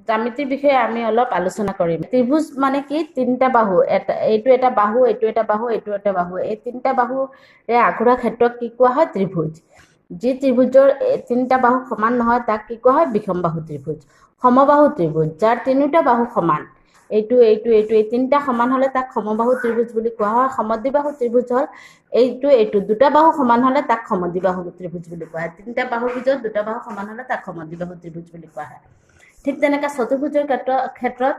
জ্যামিতিৰ বিষয়ে আমি অলপ আলোচনা কৰিম। ত্ৰিভুজ মানে কি? তিনিটা বাহু, এইটো এটা বাহু, এইটো এটা বাহু, এইটো এটা বাহু। এই তিনিটা বাহুৰে আঘোৰা ক্ষেত্ৰক কি কোৱা হয়? ত্ৰিভুজ। যি ত্ৰিভুজৰ তিনিটা বাহু সমান নহয় তাক কি কোৱা হয়? বিষমবাহু ত্ৰিভুজ। সমবাহু ত্ৰিভুজ, যাৰ তিনিটা বাহু সমান, এইটো এইটো এইটো এই তিনিটা সমান হলে তাক সমবাহু ত্ৰিভুজ বুলি কোৱা হয়। সমদ্বিবাহু ত্ৰিভুজ হল এইটো দুটা বাহু সমান হলে তাক সমদ্বিবাহু ত্ৰিভুজ বুলি কোৱা হয়। তিনিটা বাহুৰ ভিতৰত দুটা বাহু সমান হলে তাক সমদ্বিবাহু ত্ৰিভুজ বুলি কোৱা হয়। ঠিক তেনেকৈ চতুৰ্ভুজৰ ক্ষেত্ৰত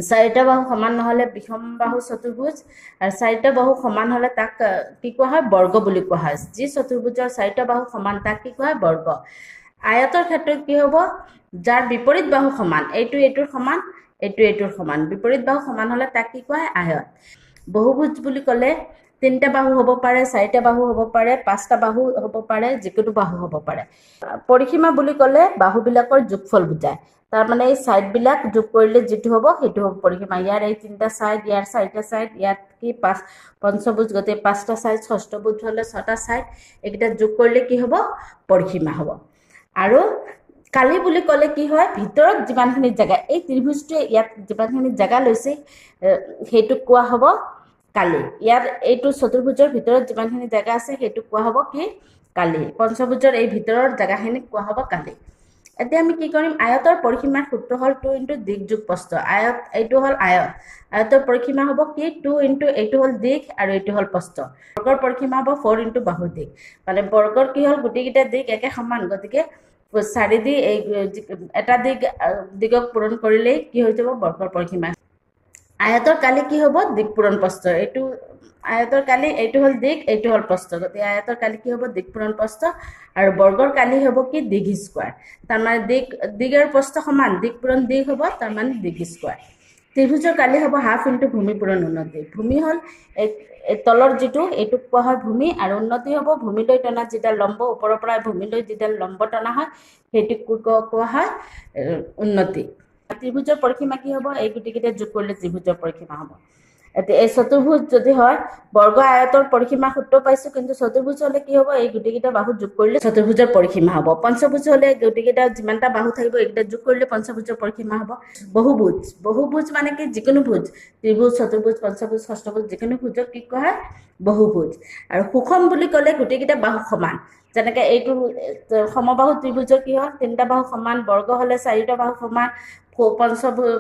চাৰিটা বাহু সমান নহলে বিষমবাহু চতুৰ্ভুজ, আৰু চাৰিটা বাহু সমান হলে তাক কি কোৱা হয়? বৰ্গ বুলি কোৱা হয়। যি চতুৰ্ভুজৰ চাৰিটা বাহু সমান তাক কি কোৱা হয়? বৰ্গ। আয়তৰ ক্ষেত্ৰত কি হ'ব? যাৰ বিপৰীত বাহু সমান, এইটো এইটোৰ সমান, এইটো এইটোৰ সমান, বিপৰীত বাহু সমান হলে তাক কি কোৱা হয়? আয়ত। বহুভুজ বুলি ক'লে তিনিটা বাহু হ'ব পাৰে, চাৰিটা বাহু হ'ব পাৰে, পাঁচটা বাহু হ'ব পাৰে, যিকোনো বাহু হ'ব পাৰে। পৰিসীমা বুলি ক'লে বাহুবিলাকৰ যোগফল বুজায়। তাৰমানে এই ছাইডবিলাক যোগ কৰিলে যিটো হ'ব সেইটো হ'ব পৰিসীমা। ইয়াৰ এই তিনিটা ছাইড, ইয়াৰ চাৰিটা ছাইড, ইয়াত কি পঞ্চভুজ, গোটেই পাঁচটা ছাইড, ষষ্ঠভুজ হ'লে ছটা ছাইড, এইকেইটা যোগ কৰিলে কি হ'ব? পৰিসীমা হ'ব। আৰু কালি বুলি ক'লে কি হয়? ভিতৰত যিমানখিনি জেগা, এই ত্ৰিভুজটোৱে ইয়াত যিমানখিনি জেগা লৈছে সেইটোক কোৱা হ'ব কালি। ইয়াত এইটো চতুৰ্ভুজৰ ভিতৰত যিমানখিনি জেগা আছে সেইটোক কোৱা হ'ব কি? কালি। পঞ্চভুজৰ এই ভিতৰৰ জেগাখিনিক কোৱা হ'ব কালি। এতিয়া আমি কি কৰিম? আয়তৰ পৰিসীমাৰ সূত্ৰ হ'ল 2 × দিক যোগ প্ৰস্থ। এইটো হ'ল আয়ত। আয়তৰ পৰিসীমা হ'ব কি? 2 × এইটো হ'ল দিক আৰু এইটো হ'ল প্ৰস্থ। বৰ্গৰ পৰিসীমা হ'ব 4 × বাহুৰ দিক। মানে বৰ্গৰ কি হ'ল? গোটেইকেইটা দিক একে সমান, গতিকে 4 দি এটা দিগক পূৰণ কৰিলেই কি হৈ যাব? বৰ্গৰ পৰিসীমা। আয়তৰ কালি কি হ'ব? দিক পূৰণ প্ৰস্থ। এইটো আয়তৰ কালি, এইটো হ'ল দিক, এইটো হ'ল প্ৰস্থ, গতিকে আয়তৰ কালি কি হ'ব? দিক পূৰণ প্ৰস্থ। আৰু বৰ্গৰ কালি হ'ব কি? দিক স্কোৱাৰ। তাৰমানে দিক আৰু প্ৰস্থ সমান, দিক পূৰণ দিক হ'ব, তাৰমানে দিক স্কোৱাৰ। ত্ৰিভুজৰ কালি হ'ব হাফ ইনটু ভূমি পূৰণ উন্নতি। ভূমি হ'ল তলৰ যিটো, এইটোক কোৱা হয় ভূমি, আৰু উন্নতি হ'ব ভূমিলৈ টনা যিডাল লম্ব, ওপৰৰ পৰা ভূমিলৈ যিডাল লম্ব টনা হয় সেইটোক কোৱা হয় উন্নতি। ত্ৰিভুজৰ পৰিসীমা কি হ'ব? এই গোটেইকেইটা যোগ কৰিলে ত্ৰিভুজৰ পৰিসীমা হ'ব। এতিয়া এই চতুৰ্ভুজ যদি হয়, বৰ্গ আয়তৰ পৰিসীমা সূত্ৰ পাইছো, কিন্তু চতুৰ্ভুজ হলে কি হ'ব? এই গোটেইকেইটা বাহু যোগ কৰিলে চতুৰ্ভুজৰ পৰিসীমা হ'ব। পঞ্চভুজ হলে গোটেইকেইটা যিমানটা বাহু থাকিব এইকেইটা যোগ কৰিলে পঞ্চভুজৰ পৰিসীমা হ'ব। বহুভুজ মানে কি? যিকোনো ভুজ, ত্ৰিভুজ, চতুৰ্ভুজ, পঞ্চভুজ, ষষ্ঠভুজ, যিকোনো ভুজক কি কোৱা হয়? বহুভুজ। আৰু সুষম বুলি ক'লে গোটেইকেইটা বাহু সমান। যেনেকে এইটো সমবাহু ত্ৰিভুজৰ কি হ'ল? তিনিটা বাহু সমান, বৰ্গ হলে চাৰিটা বাহু সমান,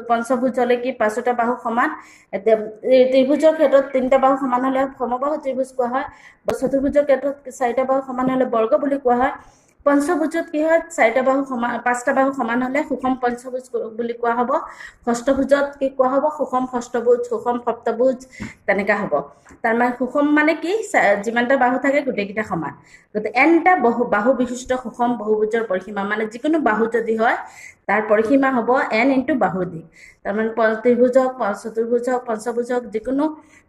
পঞ্চভুজ হলে কি? পাঁচটা বাহু সমান। এতিয়া ত্ৰিভুজৰ ক্ষেত্ৰত তিনিটা বাহু সমান হলে সমবাহু ত্ৰিভুজ কোৱা হয়। চতুৰ্ভুজৰ ক্ষেত্ৰত চাৰিটা বাহু সমান হলে বৰ্গ বুলি কোৱা হয়। পঞ্চভুজত কি হয়? পাঁচটা বাহু সমান হলে সুষম পঞ্চভুজ বুলি কোৱা হ'ব। ষষ্ঠভুজত কি কোৱা হ'ব? সুষম ষষ্ঠভুজ, সুষম সপ্তভুজ, তেনেকা হ'ব। তাৰমানে সুষম মানে কি? যিমানটা বাহু থাকে গোটেইকেইটা সমান। গতিকে nটা বাহু বিশিষ্ট সুষম বহুভুজৰ পৰিসীমা, মানে যিকোনো বাহু যদি হয় তাৰ পৰিসীমা হ'ব n × বাহুৰ দিক। তাৰমানে ত্ৰিভুজ হওক, চতুৰ্ভুজ হওক, পঞ্চভুজ হওক, যিকোনো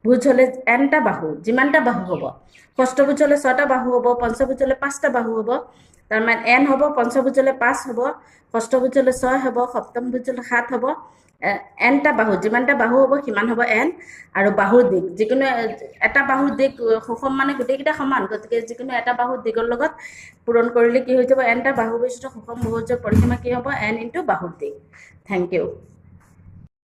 ভুজ হলে nটা বাহু, যিমানটা বাহু হ'ব। ষষ্ঠভুজ হলে 6টা বাহু হ'ব, পঞ্চভুজ হলে 5টা বাহু হ'ব। তাৰমানে n হ'ব, পঞ্চভুজ হলে 5 হ'ব, ষষ্ঠভুজ হলে 6 হ'ব, সপ্তমভুজ হলে 7 হ'ব। nটা বাহু, যিমানটা বাহু হ'ব সিমান হ'ব n। আৰু বাহুৰ দিক, যিকোনো এটা বাহুৰ দিক সুষম মানে গোটেইকেইটা সমান, গতিকে যিকোনো এটা বাহুৰ দিকৰ লগত পূৰণ কৰিলে কি হৈ যাব? nটা বাহু বিশিষ্ট সুষম বহুভুজৰ পৰিসীমা কি হ'ব? n × বাহুৰ দিক। Thank U.